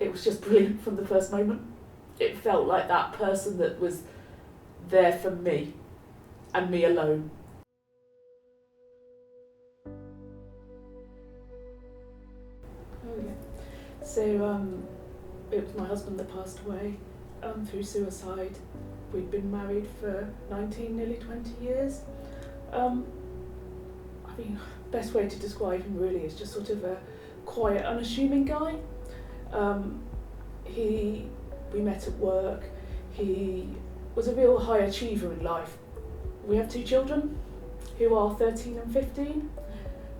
it was just brilliant from the first moment. It felt like that person that was there for me and me alone. Oh yeah. So it was my husband that passed away through suicide. We'd been married for 19, nearly 20 years. I think best way to describe him really is just sort of a quiet, unassuming guy. We met at work. He was a real high achiever in life. We have 2 children who are 13 and 15.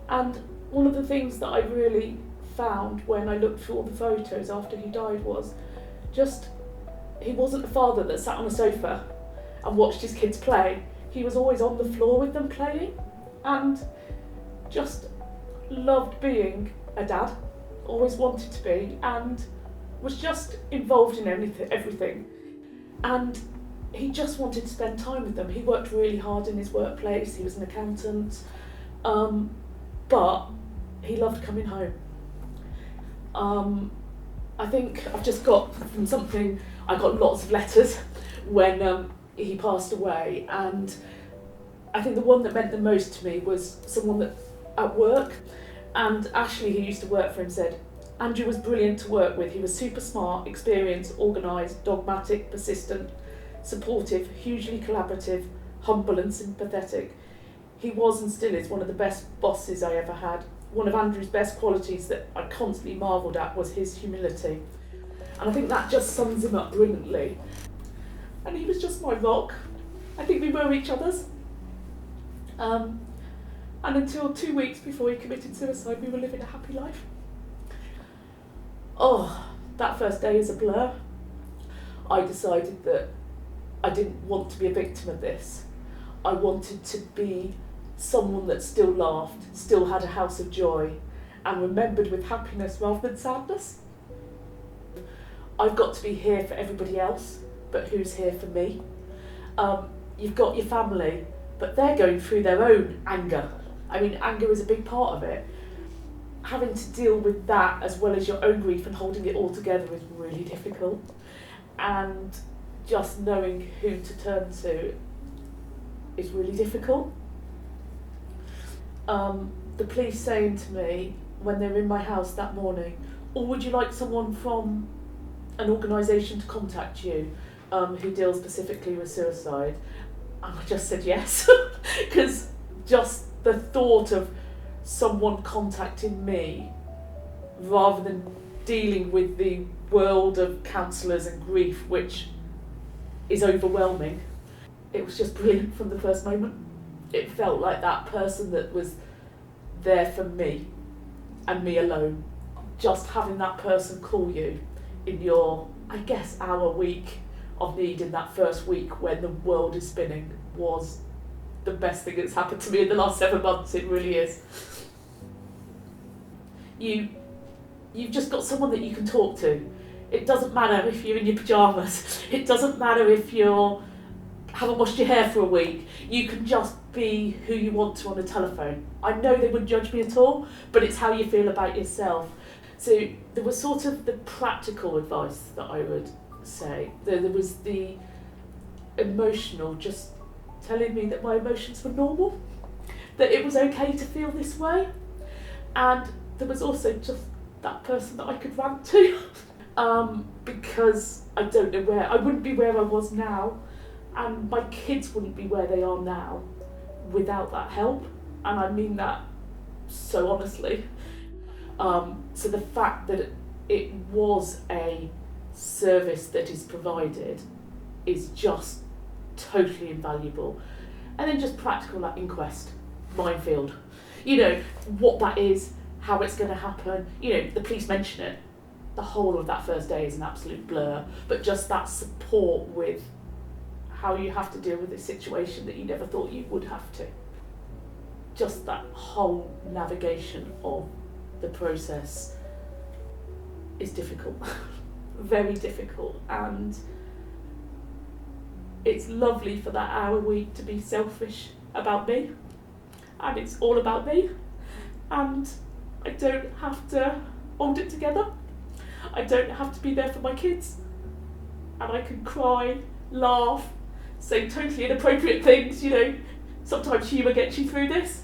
And one of the things that I really found when I looked through all the photos after he died was just, he wasn't a father that sat on a sofa and watched his kids play. He was always on the floor with them playing and just loved being a dad, always wanted to be, and was just involved in everything. And he just wanted to spend time with them. He worked really hard in his workplace, he was an accountant, but he loved coming home. I think I've just got from something, I got lots of letters when he passed away, and I think the one that meant the most to me was someone that at work, and Ashley, who used to work for him, said, Andrew was brilliant to work with. He was super smart, experienced, organised, dogmatic, persistent, supportive, hugely collaborative, humble and sympathetic. He was and still is one of the best bosses I ever had. One of Andrew's best qualities that I constantly marvelled at was his humility. And I think that just sums him up brilliantly. And he was just my rock. I think we were each other's. And until 2 weeks before he committed suicide, we were living a happy life. Oh, that first day is a blur. I decided that I didn't want to be a victim of this. I wanted to be someone that still laughed, still had a house of joy, and remembered with happiness rather than sadness. I've got to be here for everybody else, but who's here for me? You've got your family, but they're going through their own anger. I mean, anger is a big part of it. Having to deal with that as well as your own grief and holding it all together is really difficult. And just knowing who to turn to is really difficult. The police saying to me when they were in my house that morning, or would you like someone from an organisation to contact you who deals specifically with suicide? And I just said yes, because just the thought of someone contacting me rather than dealing with the world of counsellors and grief, which is overwhelming, it was just brilliant from the first moment. It felt like that person that was there for me and me alone. Just having that person call you in your, I guess, hour, week of need in that first week when the world is spinning was the best thing that's happened to me in the last 7 months. It really is. You've just got someone that you can talk to. It doesn't matter if you're in your pyjamas. It doesn't matter if you haven't washed your hair for a week. You can just be who you want to on the telephone. I know they wouldn't judge me at all, but it's how you feel about yourself. So there was sort of the practical advice that I would say. There was the emotional, just telling me that my emotions were normal, that it was okay to feel this way. And there was also just that person that I could rant to, because I don't know where, I wouldn't be where I was now, and my kids wouldn't be where they are now without that help, and I mean that so honestly. So the fact that it was a service that is provided is just totally invaluable. And then just practical, like inquest, minefield, you know, what that is, how it's going to happen, you know, the police mention it. The whole of that first day is an absolute blur, but just that support with how you have to deal with this situation that you never thought you would have to. Just that whole navigation of the process is difficult, very difficult, and it's lovely for that hour a week to be selfish about me, and it's all about me, and I don't have to hold it together. I don't have to be there for my kids. And I can cry, laugh, say totally inappropriate things, you know. Sometimes humour gets you through this.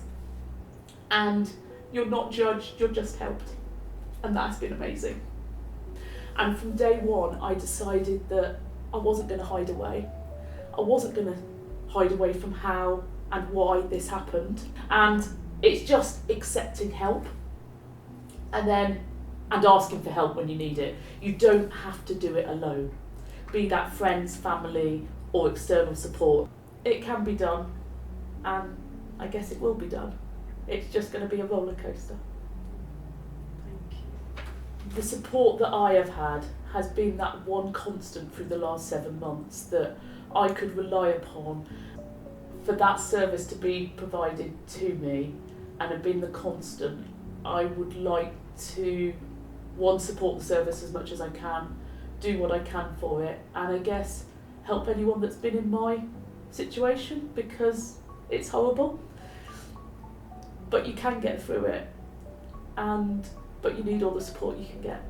And you're not judged, you're just helped. And that's been amazing. And from day one, I decided that I wasn't going to hide away. I wasn't going to hide away from how and why this happened. And it's just accepting help and asking for help when you need it. You don't have to do it alone. Be that friends, family, or external support. It can be done, and I guess it will be done. It's just going to be a roller coaster. Thank you. The support that I have had has been that one constant through the last 7 months that I could rely upon for that service to be provided to me and have been the constant. I would like to, one, support the service as much as I can, do what I can for it, and I guess help anyone that's been in my situation, because it's horrible. But you can get through it, but you need all the support you can get.